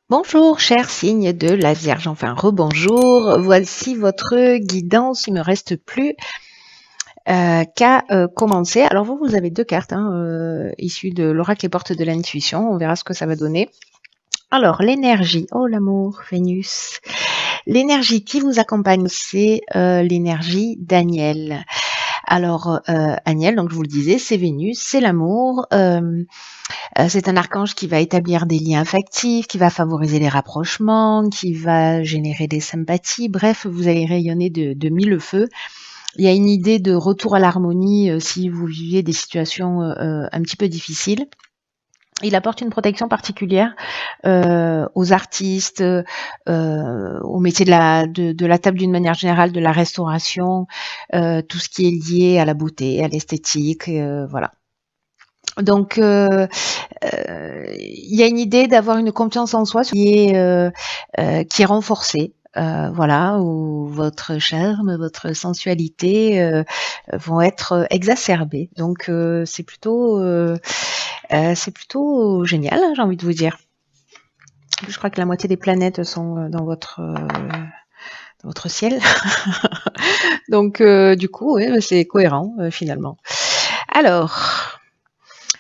Bonjour, cher signe de la Vierge, enfin rebonjour, voici votre guidance, il me reste plus qu'à commencer. Alors vous avez deux cartes issues de l'oracle et portes de l'intuition, on verra ce que ça va donner. Alors l'énergie, oh l'amour, Vénus, l'énergie qui vous accompagne, c'est l'énergie d'Aniel. Alors Aniel, donc je vous le disais, c'est Vénus, c'est l'amour. C'est un archange qui va établir des liens affectifs, qui va favoriser les rapprochements, qui va générer des sympathies. Bref, vous allez rayonner de mille feux. Il y a une idée de retour à l'harmonie si vous viviez des situations un petit peu difficiles. Il apporte une protection particulière aux artistes, au métier de la table d'une manière générale, de la restauration, tout ce qui est lié à la beauté, à l'esthétique, voilà. Donc, il y a une idée d'avoir une confiance en soi qui est renforcée. Voilà, où votre charme, votre sensualité vont être exacerbées. Donc c'est plutôt génial, hein, j'ai envie de vous dire. Je crois que la moitié des planètes sont dans votre ciel. Donc du coup, ouais, c'est cohérent finalement. Alors.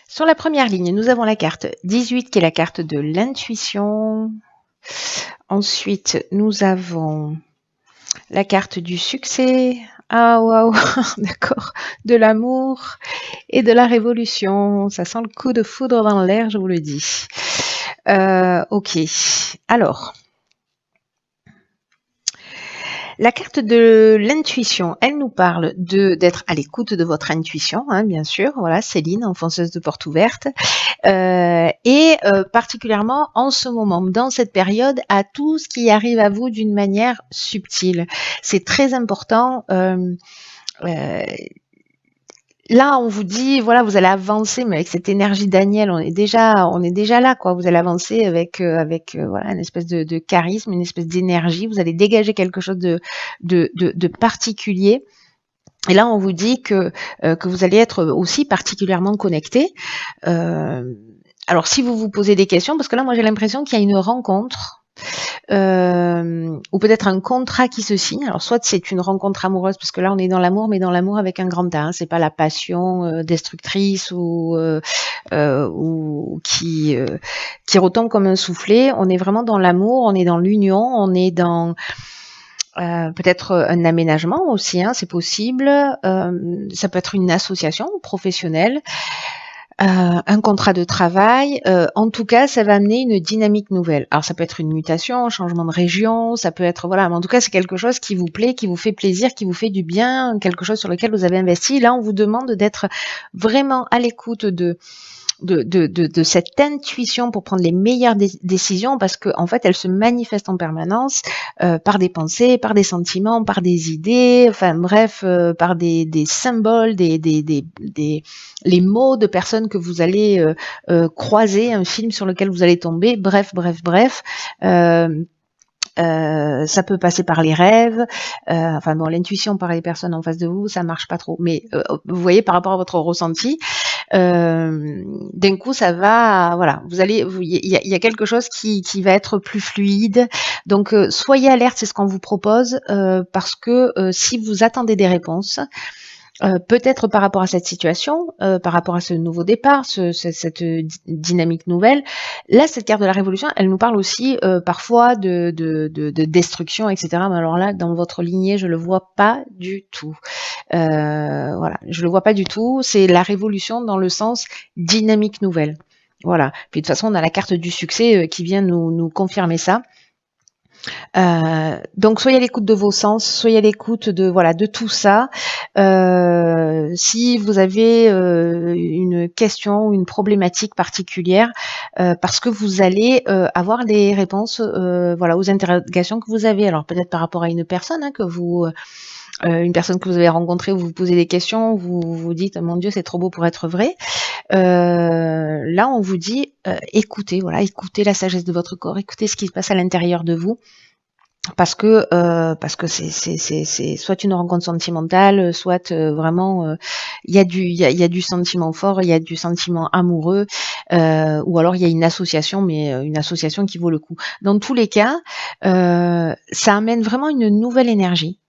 Sur la première ligne, nous avons la carte 18 qui est la carte de l'intuition. Ensuite, nous avons la carte du succès. Ah waouh, d'accord. De l'amour et de la révolution. Ça sent le coup de foudre dans l'air, je vous le dis. Ok. Alors, la carte de l'intuition, elle nous parle d'être à l'écoute de votre intuition, hein, bien sûr. Voilà, Céline, enfonceuse de porte ouverte. Particulièrement en ce moment, dans cette période, à tout ce qui arrive à vous d'une manière subtile. C'est très important. Là, on vous dit, voilà, vous allez avancer, mais avec cette énergie Daniel, on est déjà là, quoi. Vous allez avancer avec voilà, une espèce de charisme, une espèce d'énergie. Vous allez dégager quelque chose de particulier. Et là, on vous dit que vous allez être aussi particulièrement connecté. Alors, si vous vous posez des questions, parce que là, moi, j'ai l'impression qu'il y a une rencontre ou peut-être un contrat qui se signe. Alors, soit c'est une rencontre amoureuse, parce que là, on est dans l'amour, mais dans l'amour avec un grand A. Hein. C'est pas la passion destructrice ou qui retombe comme un soufflet. On est vraiment dans l'amour, on est dans l'union, on est dans peut-être un aménagement aussi, hein, c'est possible. Ça peut être une association professionnelle, un contrat de travail. En tout cas, ça va amener une dynamique nouvelle. Alors, ça peut être une mutation, un changement de région, ça peut être voilà. Mais en tout cas, c'est quelque chose qui vous plaît, qui vous fait plaisir, qui vous fait du bien, quelque chose sur lequel vous avez investi. Là, on vous demande d'être vraiment à l'écoute de cette intuition pour prendre les meilleures décisions parce que en fait elle se manifeste en permanence par des pensées, par des sentiments, par des idées, enfin bref, par des symboles, les mots de personnes que vous allez croiser, un film sur lequel vous allez tomber, bref. Ça peut passer par les rêves, enfin bon, l'intuition par les personnes en face de vous, ça marche pas trop. Mais vous voyez, par rapport à votre ressenti, d'un coup, ça va, voilà, il y a quelque chose qui va être plus fluide. Donc, soyez alerte, c'est ce qu'on vous propose, parce que si vous attendez des réponses, peut-être par rapport à cette situation, par rapport à ce nouveau départ, cette dynamique nouvelle. Là, cette carte de la révolution, elle nous parle aussi parfois de destruction, etc. Mais alors là, dans votre lignée, je le vois pas du tout. Voilà, je le vois pas du tout. C'est la révolution dans le sens dynamique nouvelle. Voilà. Puis de toute façon, on a la carte du succès qui vient nous confirmer ça. Donc soyez à l'écoute de vos sens, soyez à l'écoute de tout ça. Si vous avez une question ou une problématique particulière, parce que vous allez avoir des réponses aux interrogations que vous avez. Alors peut-être par rapport à une personne une personne que vous avez rencontrée, vous vous posez des questions, vous vous dites mon Dieu c'est trop beau pour être vrai. Là on vous dit écoutez la sagesse de votre corps, écoutez ce qui se passe à l'intérieur de vous. parce que c'est soit une rencontre sentimentale, soit vraiment il y a du sentiment fort, il y a du sentiment amoureux, ou alors il y a une association, mais une association qui vaut le coup. Dans tous les cas, ça amène vraiment une nouvelle énergie.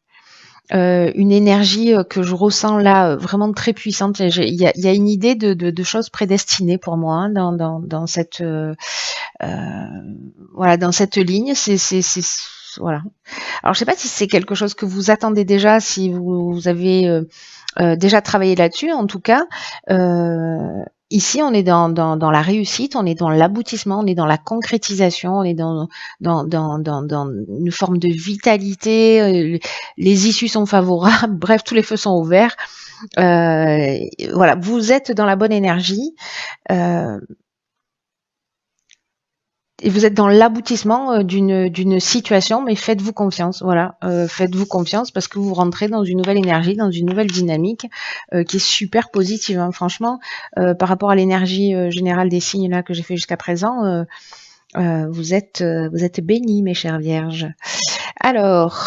Une énergie que je ressens là vraiment très puissante. Il y a une idée de choses prédestinées pour moi, hein, dans cette voilà, dans cette ligne. Voilà. Alors je sais pas si c'est quelque chose que vous attendez déjà, si vous avez déjà travaillé là-dessus. En tout cas, ici on est dans la réussite, on est dans l'aboutissement, on est dans la concrétisation, on est dans une forme de vitalité. Les issues sont favorables. Bref, tous les feux sont ouverts. Voilà, vous êtes dans la bonne énergie. Et vous êtes dans l'aboutissement d'une situation, mais faites-vous confiance, voilà, faites-vous confiance parce que vous rentrez dans une nouvelle énergie, dans une nouvelle dynamique qui est super positive, hein. Franchement, par rapport à l'énergie générale des signes là que j'ai fait jusqu'à présent, vous êtes bénis, mes chères vierges. Alors,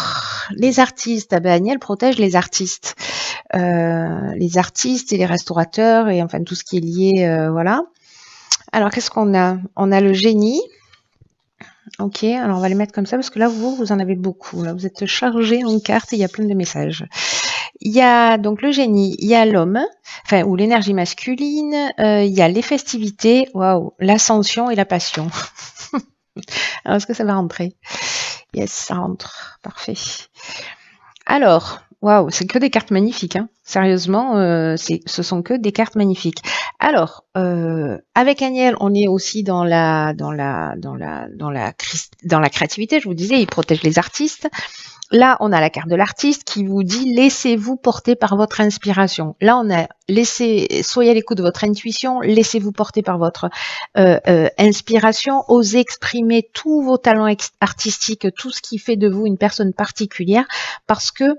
les artistes, Agnelle protège les artistes et les restaurateurs et enfin tout ce qui est lié, voilà. Alors, qu'est-ce qu'on a? On a le génie. Ok, alors on va les mettre comme ça parce que là, vous en avez beaucoup. Là, vous êtes chargé en cartes et il y a plein de messages. Il y a donc le génie, il y a l'homme, enfin, ou l'énergie masculine, il y a les festivités, waouh, l'ascension et la passion. Alors, est-ce que ça va rentrer? Yes, ça rentre. Parfait. Alors, waouh, c'est que des cartes magnifiques, hein. Sérieusement, ce sont que des cartes magnifiques. Alors, avec Agnelle, on est aussi dans la créativité. Je vous disais, il protège les artistes. Là, on a la carte de l'artiste qui vous dit laissez-vous porter par votre inspiration. Là, on a soyez à l'écoute de votre intuition, laissez-vous porter par votre inspiration, osez exprimer tous vos talents artistiques, tout ce qui fait de vous une personne particulière, parce que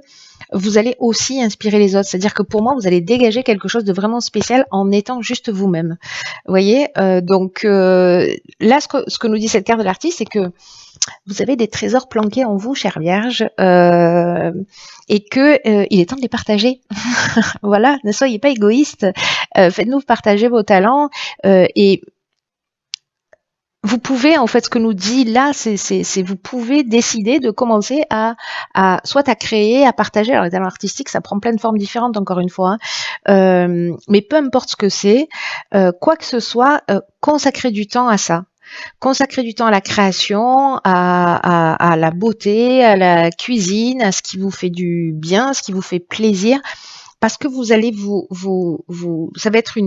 vous allez aussi inspirer les autres. C'est-à-dire que pour moi, vous allez dégager quelque chose de vraiment spécial en étant juste vous-même. Vous voyez, donc là, ce que nous dit cette carte de l'artiste, c'est que vous avez des trésors planqués en vous, chère Vierge, et que il est temps de les partager. Voilà, ne soyez pas égoïste. Faites-nous partager vos talents et vous pouvez, en fait, ce que nous dit là, c'est vous pouvez décider de commencer soit à créer, à partager. Alors, les talents artistiques, ça prend plein de formes différentes, encore une fois, hein. Mais peu importe ce que c'est, quoi que ce soit, consacrez du temps à ça. Consacrez du temps à la création, à la beauté, à la cuisine, à ce qui vous fait du bien, ce qui vous fait plaisir, parce que vous allez ça va être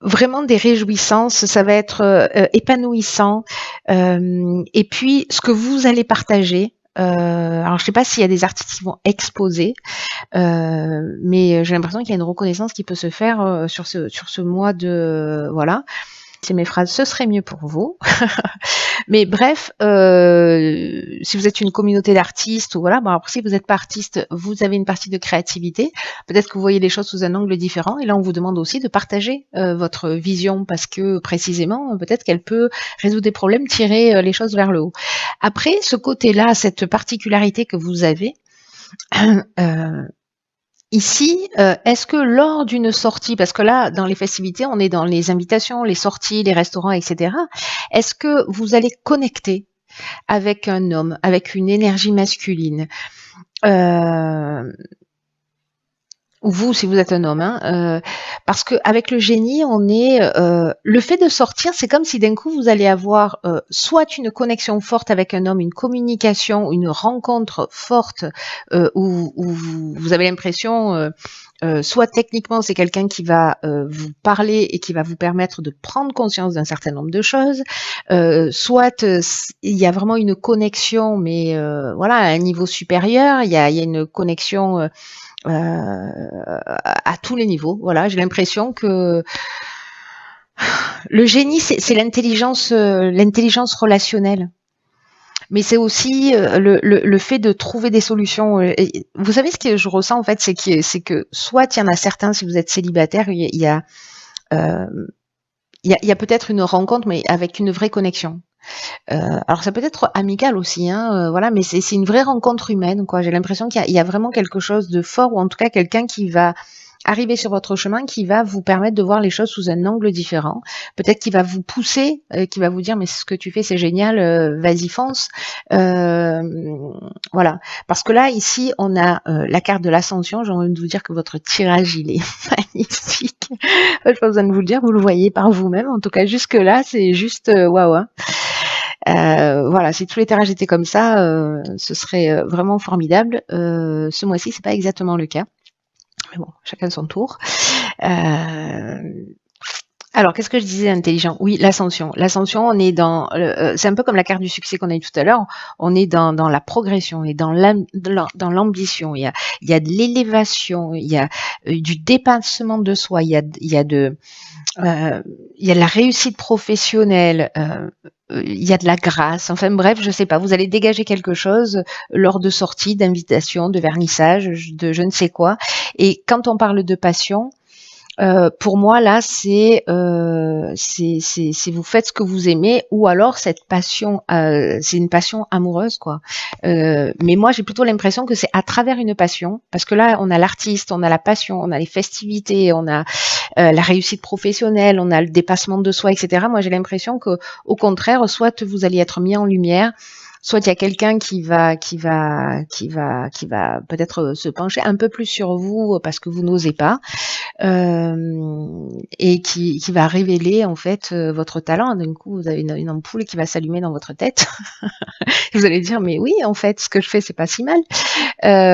vraiment des réjouissances, ça va être épanouissant. Et puis, ce que vous allez partager, alors je sais pas s'il y a des artistes qui vont exposer, mais j'ai l'impression qu'il y a une reconnaissance qui peut se faire sur ce mois de... Voilà. C'est mes phrases, ce serait mieux pour vous. Mais bref, si vous êtes une communauté d'artistes, ou voilà, bon après si vous n'êtes pas artiste, vous avez une partie de créativité. Peut-être que vous voyez les choses sous un angle différent. Et là, on vous demande aussi de partager votre vision parce que précisément, peut-être qu'elle peut résoudre des problèmes, tirer les choses vers le haut. Après, ce côté-là, cette particularité que vous avez, ici, est-ce que lors d'une sortie, parce que là, dans les festivités, on est dans les invitations, les sorties, les restaurants, etc. Est-ce que vous allez connecter avec un homme, avec une énergie masculine ou vous, si vous êtes un homme, hein, parce que avec le génie, on est le fait de sortir, c'est comme si d'un coup vous allez avoir soit une connexion forte avec un homme, une communication, une rencontre forte où vous avez l'impression, soit techniquement c'est quelqu'un qui va vous parler et qui va vous permettre de prendre conscience d'un certain nombre de choses, soit il y a vraiment une connexion, mais voilà, à un niveau supérieur, il y a une connexion à tous les niveaux. Voilà, j'ai l'impression que le génie, c'est l'intelligence relationnelle. Mais c'est aussi le fait de trouver des solutions. Et vous savez ce que je ressens en fait, c'est que soit il y en a certains, si vous êtes célibataire, il y a peut-être une rencontre, mais avec une vraie connexion. Alors ça peut être amical aussi, hein, voilà, mais c'est une vraie rencontre humaine, quoi. J'ai l'impression qu'il y a vraiment quelque chose de fort, ou en tout cas quelqu'un qui va arriver sur votre chemin, qui va vous permettre de voir les choses sous un angle différent. Peut-être qu'il va vous pousser, qui va vous dire mais ce que tu fais c'est génial, vas-y fonce. Voilà, parce que là ici on a la carte de l'ascension. J'ai envie de vous dire que votre tirage il est magnifique. Je n'ai pas besoin de vous le dire, vous le voyez par vous-même. En tout cas jusque là c'est juste waouh. Hein. Voilà, si tous les tirages étaient comme ça, ce serait vraiment formidable. Ce mois-ci c'est pas exactement le cas. Mais bon, chacun son tour. Alors, qu'est-ce que je disais intelligent? Oui, l'ascension. L'ascension, on est dans... c'est un peu comme la carte du succès qu'on a eu tout à l'heure. On est dans la progression, on est dans l'ambition. Il y a de l'élévation, il y a du dépassement de soi, il y a de la réussite professionnelle, il y a de la grâce, enfin bref, je sais pas, vous allez dégager quelque chose lors de sorties, d'invitations, de vernissage, de je ne sais quoi. Et quand on parle de passion, pour moi là, c'est vous faites ce que vous aimez, ou alors cette passion, c'est une passion amoureuse, quoi. Mais moi, j'ai plutôt l'impression que c'est à travers une passion, parce que là, on a l'artiste, on a la passion, on a les festivités, on a la réussite professionnelle, on a le dépassement de soi, etc. Moi, j'ai l'impression que, au contraire, soit vous allez être mis en lumière, soit il y a quelqu'un qui va peut-être se pencher un peu plus sur vous parce que vous n'osez pas, et qui va révéler en fait votre talent. D'un coup, vous avez une ampoule qui va s'allumer dans votre tête. Vous allez dire mais oui, en fait, ce que je fais c'est pas si mal,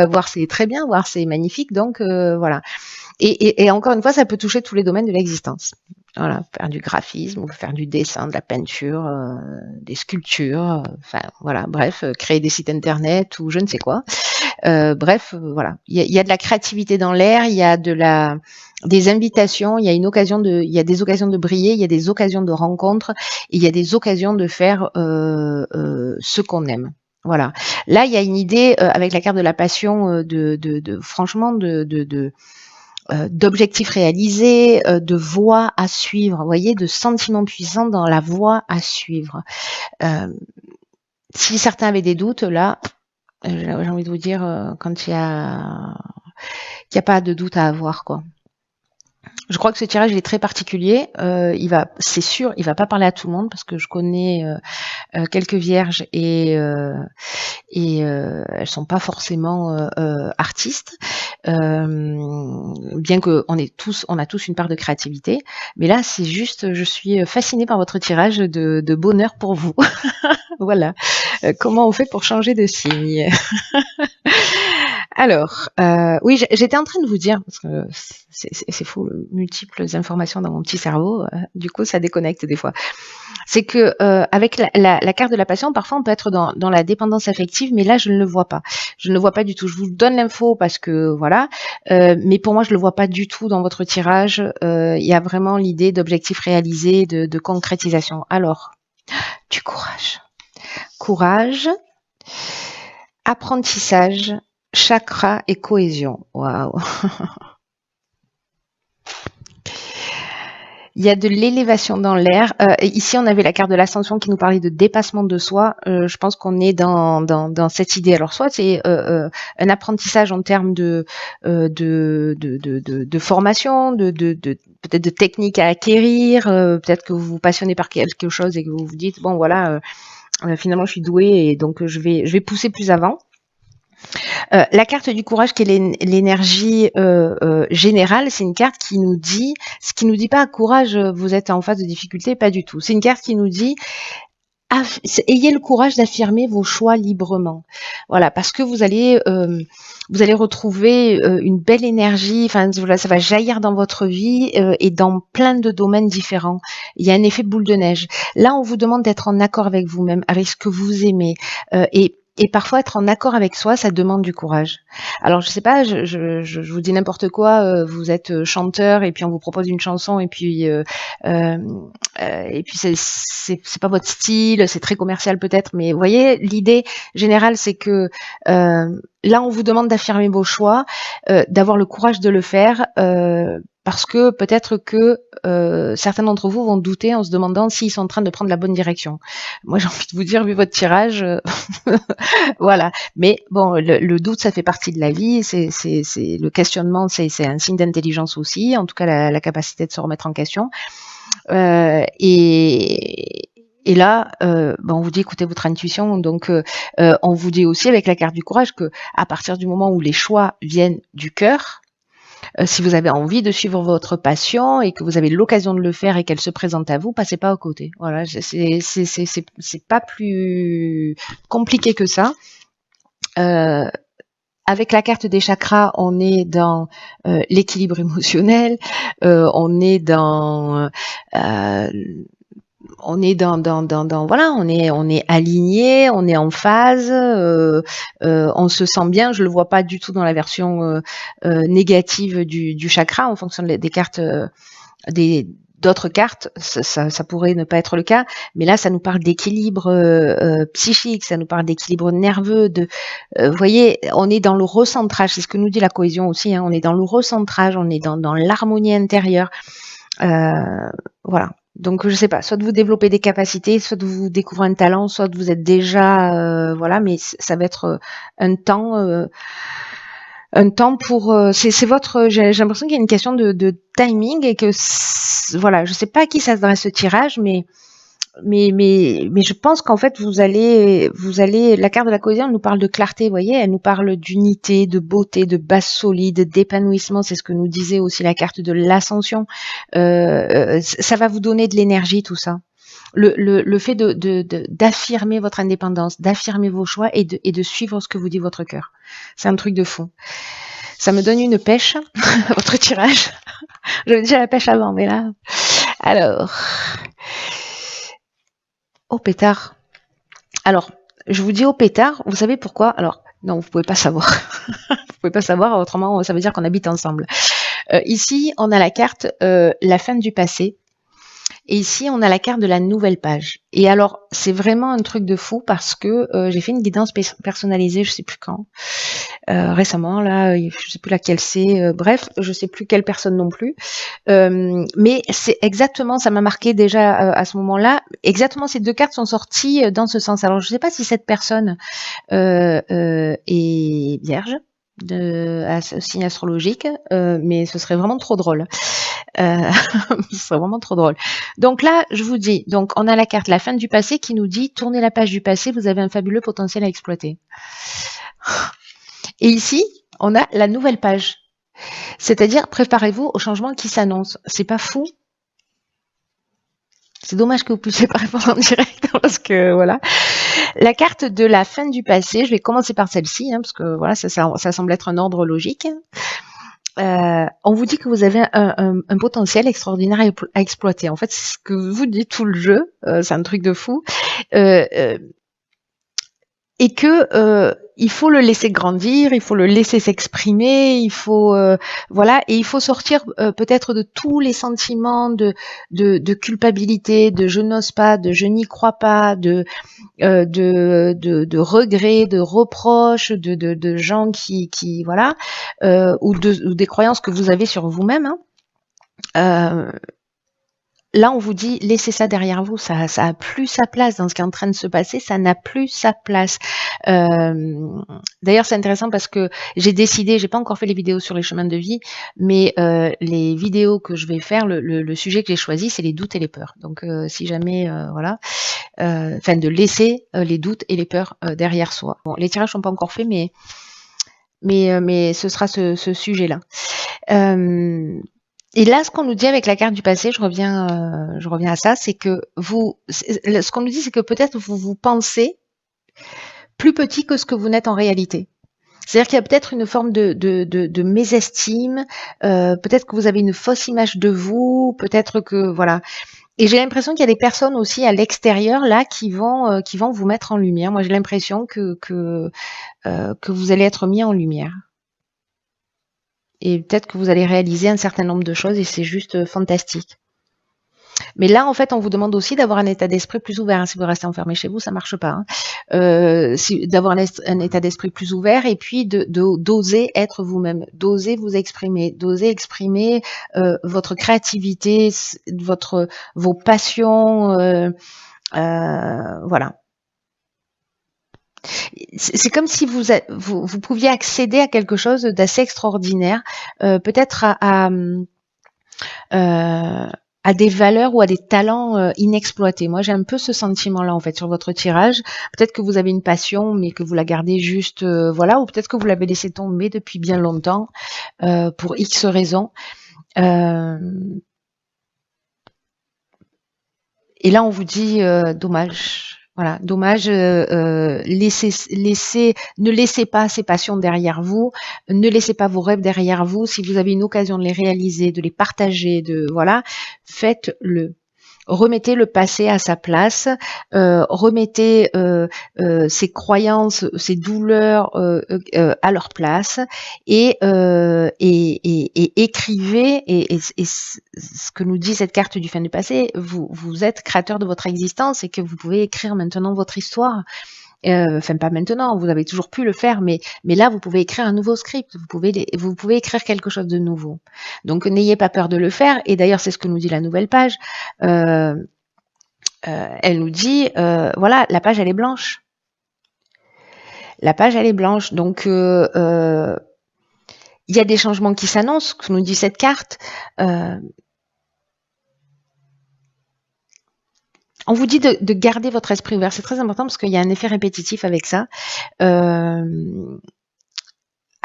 voire c'est très bien, voire c'est magnifique. Donc voilà. Et encore une fois, ça peut toucher tous les domaines de l'existence. Voilà, faire du graphisme, ou faire du dessin, de la peinture, des sculptures, enfin voilà, bref, créer des sites internet ou je ne sais quoi. Bref, voilà, il y a de la créativité dans l'air, il y a des invitations, il y a des occasions de briller, il y a des occasions de rencontres, et il y a des occasions de faire ce qu'on aime. Voilà. Là, il y a une idée avec la carte de la passion, franchement, d'objectifs réalisés, de voies à suivre, vous voyez, de sentiments puissants dans la voie à suivre. Si certains avaient des doutes, là, j'ai envie de vous dire, quand il y a pas de doute à avoir, quoi. Je crois que ce tirage il est très particulier. C'est sûr, il va pas parler à tout le monde parce que je connais quelques vierges et elles sont pas forcément artistes. Bien que on a tous une part de créativité, mais là c'est juste, je suis fascinée par votre tirage de bonheur pour vous. Voilà. Comment on fait pour changer de signe? Alors, oui, j'étais en train de vous dire, parce que c'est fou, multiples informations dans mon petit cerveau, du coup ça déconnecte des fois. C'est que avec la carte de la passion, parfois on peut être dans la dépendance affective, mais là je ne le vois pas. Je ne le vois pas du tout. Je vous donne l'info parce que voilà, mais pour moi je le vois pas du tout dans votre tirage. Il y a vraiment l'idée d'objectifs réalisés, de concrétisation. Alors, du courage. Courage, apprentissage, chakra et cohésion. Waouh. Il y a de l'élévation dans l'air. Ici, on avait la carte de l'ascension qui nous parlait de dépassement de soi. Je pense qu'on est dans cette idée. Alors, soit c'est un apprentissage en termes de formation, peut-être de techniques à acquérir. Peut-être que vous vous passionnez par quelque chose et que vous vous dites bon voilà, finalement je suis douée et donc je vais pousser plus avant. La carte du courage, qui est l'énergie générale, c'est une carte qui nous dit, ce qui nous dit pas courage, vous êtes en phase de difficulté, pas du tout. C'est une carte qui nous dit ayez le courage d'affirmer vos choix librement. Voilà, parce que vous allez retrouver une belle énergie. Enfin, voilà, ça va jaillir dans votre vie et dans plein de domaines différents. Il y a un effet boule de neige. Là, on vous demande d'être en accord avec vous-même, avec ce que vous aimez, et parfois être en accord avec soi, ça demande du courage. Alors je sais pas, je vous dis n'importe quoi. Vous êtes chanteur et puis on vous propose une chanson et puis c'est pas votre style, c'est très commercial peut-être, mais vous voyez, l'idée générale c'est que là on vous demande d'affirmer vos choix, d'avoir le courage de le faire. parce que peut-être que certains d'entre vous vont douter en se demandant s'ils sont en train de prendre la bonne direction. Moi, j'ai envie de vous dire, vu votre tirage, voilà. Mais bon, le doute, ça fait partie de la vie. C'est le questionnement, c'est un signe d'intelligence aussi. En tout cas, la capacité de se remettre en question. Et là, on vous dit écoutez votre intuition. Donc, on vous dit aussi avec la carte du courage que à partir du moment où les choix viennent du cœur, si vous avez envie de suivre votre passion et que vous avez l'occasion de le faire et qu'elle se présente à vous, passez pas à côté. Voilà, c'est pas plus compliqué que ça. Avec la carte des chakras, on est dans l'équilibre émotionnel, on est dans voilà, on est aligné, on est en phase, on se sent bien. Je le vois pas du tout dans la version négative du chakra en fonction des cartes d'autres cartes, ça pourrait ne pas être le cas, mais là ça nous parle d'équilibre psychique, ça nous parle d'équilibre nerveux, vous voyez, on est dans le recentrage, c'est ce que nous dit la cohésion aussi, hein, on est dans le recentrage, on est dans l'harmonie intérieure, voilà. Donc je sais pas, soit de vous développer des capacités, soit de vous découvrir un talent, soit de vous êtes déjà voilà, mais ça va être un temps pour c'est votre j'ai l'impression qu'il y a une question de timing et que voilà, je sais pas à qui ça s'adresse ce tirage, mais je pense qu'en fait vous allez la carte de la cohésion nous parle de clarté, vous voyez, elle nous parle d'unité, de beauté, de base solide, d'épanouissement, c'est ce que nous disait aussi la carte de l'ascension. Ça va vous donner de l'énergie, tout ça. Le fait d'affirmer votre indépendance, d'affirmer vos choix et de suivre ce que vous dit votre cœur. C'est un truc de fou. Ça me donne une pêche, votre tirage. J'avais déjà la pêche avant, mais là... Alors... Au pétard. Alors, je vous dis au pétard, vous savez pourquoi? Alors, non, vous pouvez pas savoir. Vous pouvez pas savoir, autrement ça veut dire qu'on habite ensemble. Ici, on a la carte la fin du passé. Et ici, on a la carte de la nouvelle page. Et alors, c'est vraiment un truc de fou parce que j'ai fait une guidance personnalisée, je sais plus quand, récemment, là, je sais plus laquelle c'est, bref, je sais plus quelle personne non plus. Mais c'est exactement, ça m'a marqué déjà à ce moment-là, exactement ces deux cartes sont sorties dans ce sens. Alors, je sais pas si cette personne est vierge, signe astrologique, mais ce serait vraiment trop drôle. Ce serait vraiment trop drôle. Donc là, je vous dis, donc on a la carte la fin du passé qui nous dit tournez la page du passé, vous avez un fabuleux potentiel à exploiter. Et ici, on a la nouvelle page. C'est-à-dire, préparez-vous au changement qui s'annonce. C'est pas fou? C'est dommage que vous puissiez pas répondre en direct parce que voilà. La carte de la fin du passé, je vais commencer par celle-ci, hein, parce que voilà, ça semble être un ordre logique. On vous dit que vous avez un potentiel extraordinaire à exploiter. En fait, c'est ce que vous dit tout le jeu. C'est un truc de fou. Et que il faut le laisser grandir, il faut le laisser s'exprimer, il faut voilà, et il faut sortir peut-être de tous les sentiments de culpabilité, de je n'ose pas, de je n'y crois pas, de regrets, de reproches, de gens qui voilà, ou des croyances que vous avez sur vous-même. Hein. Là, on vous dit, laissez ça derrière vous, ça a plus sa place dans ce qui est en train de se passer, ça n'a plus sa place. D'ailleurs, c'est intéressant parce que j'ai décidé, j'ai pas encore fait les vidéos sur les chemins de vie, mais les vidéos que je vais faire, le sujet que j'ai choisi, c'est les doutes et les peurs. Donc, si jamais, voilà, enfin, de laisser les doutes et les peurs derrière soi. Bon, les tirages sont pas encore faits, mais ce sera ce sujet-là. Et là, ce qu'on nous dit avec la carte du passé, je reviens à ça, c'est que ce qu'on nous dit, c'est que peut-être vous pensez plus petit que ce que vous n'êtes en réalité. C'est-à-dire qu'il y a peut-être une forme de mésestime, peut-être que vous avez une fausse image de vous, peut-être que voilà. Et j'ai l'impression qu'il y a des personnes aussi à l'extérieur là qui vont vous mettre en lumière. Moi, j'ai l'impression que vous allez être mis en lumière. Et peut-être que vous allez réaliser un certain nombre de choses et c'est juste fantastique. Mais là, en fait, on vous demande aussi d'avoir un état d'esprit plus ouvert, hein. Si vous restez enfermé chez vous, ça marche pas, hein. D'avoir un état d'esprit plus ouvert et puis d'oser être vous-même, d'oser vous exprimer, d'oser exprimer votre créativité, vos passions, voilà. C'est comme si vous pouviez accéder à quelque chose d'assez extraordinaire, peut-être à des valeurs ou à des talents inexploités. Moi, j'ai un peu ce sentiment-là, en fait, sur votre tirage. Peut-être que vous avez une passion, mais que vous la gardez juste, voilà, ou peut-être que vous l'avez laissé tomber depuis bien longtemps, pour X raisons. Et là, on vous dit, dommage. Voilà, dommage. Ne laissez pas ces passions derrière vous, ne laissez pas vos rêves derrière vous. Si vous avez une occasion de les réaliser, de les partager, voilà, faites-le. Remettez le passé à sa place, remettez ses croyances, ses douleurs à leur place et écrivez. Et ce que nous dit cette carte du fin du passé, vous êtes créateur de votre existence et que vous pouvez écrire maintenant votre histoire. Enfin, pas maintenant, vous avez toujours pu le faire, mais là, vous pouvez écrire un nouveau script, vous pouvez écrire quelque chose de nouveau. Donc, n'ayez pas peur de le faire. Et d'ailleurs, c'est ce que nous dit la nouvelle page. Elle nous dit, voilà, la page, elle est blanche. La page, elle est blanche. Donc, il y a des changements qui s'annoncent, que nous dit cette carte. On vous dit de garder votre esprit ouvert. C'est très important parce qu'il y a un effet répétitif avec ça. À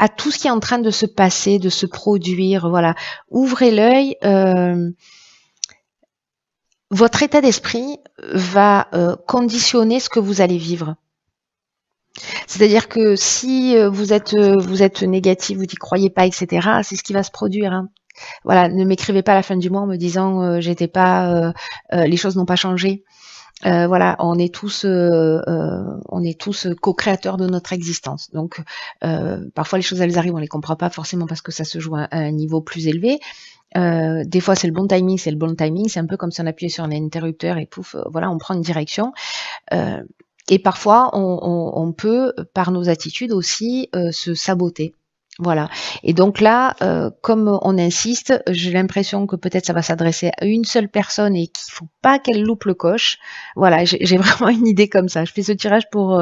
tout ce qui est en train de se passer, de se produire, voilà. Ouvrez l'œil. Votre état d'esprit va conditionner ce que vous allez vivre. C'est-à-dire que si vous êtes négatif, vous n'y croyez pas, etc., c'est ce qui va se produire, hein. Voilà, ne m'écrivez pas à la fin du mois en me disant j'étais pas, les choses n'ont pas changé. Voilà, on est tous co-créateurs de notre existence. Donc, parfois les choses elles arrivent, on les comprend pas forcément parce que ça se joue à un niveau plus élevé. Des fois c'est le bon timing, c'est un peu comme si on appuyait sur un interrupteur et pouf, voilà, on prend une direction. Et parfois on peut, par nos attitudes aussi, se saboter. Voilà. Et donc là, comme on insiste, j'ai l'impression que peut-être ça va s'adresser à une seule personne et qu'il faut pas qu'elle loupe le coche. Voilà, j'ai vraiment une idée comme ça. Je fais ce tirage pour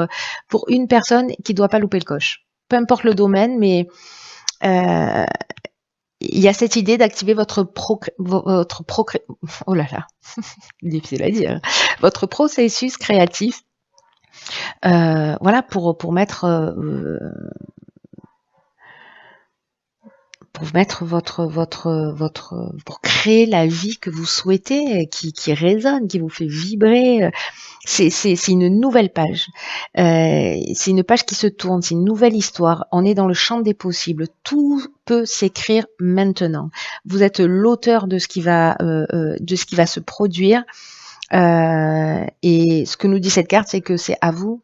une personne qui doit pas louper le coche. Peu importe le domaine, mais il y a cette idée d'activer votre oh là là, difficile à dire, votre processus créatif. Voilà, pour mettre pour créer la vie que vous souhaitez, qui résonne, qui vous fait vibrer. C'est une nouvelle page. C'est une page qui se tourne, c'est une nouvelle histoire. On est dans le champ des possibles. Tout peut s'écrire maintenant. Vous êtes l'auteur de ce qui va se produire. Et ce que nous dit cette carte, c'est que c'est à vous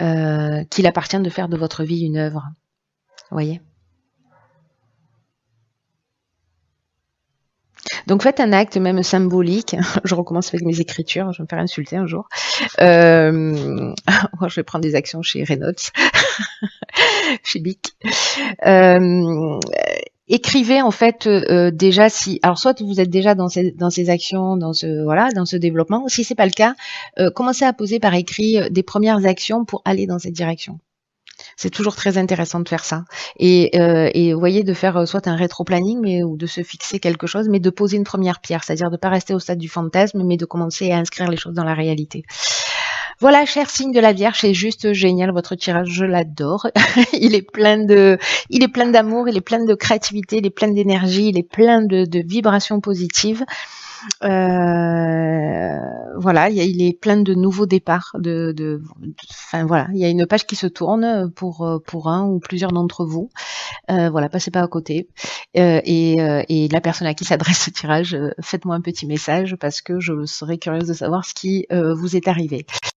qu'il appartient de faire de votre vie une œuvre. Vous voyez ? Donc faites un acte même symbolique. Je recommence avec mes écritures, je vais me faire insulter un jour. Je vais prendre des actions chez Reynolds, chez Bic. Écrivez en fait déjà si, alors soit vous êtes déjà dans ces actions, dans ce développement. Si c'est pas le cas, commencez à poser par écrit des premières actions pour aller dans cette direction. C'est toujours très intéressant de faire ça. Et vous voyez, de faire soit un rétro-planning, ou de se fixer quelque chose, mais de poser une première pierre, c'est-à-dire de ne pas rester au stade du fantasme, mais de commencer à inscrire les choses dans la réalité. Voilà, cher signe de la Vierge, c'est juste génial, votre tirage, je l'adore. Il est plein d'amour, il est plein de créativité, il est plein d'énergie, il est plein de vibrations positives. Voilà, il est plein de nouveaux départs, enfin voilà, il y a une page qui se tourne pour un ou plusieurs d'entre vous. Voilà, passez pas à côté. Et la personne à qui s'adresse ce tirage, faites-moi un petit message parce que je serais curieuse de savoir ce qui vous est arrivé.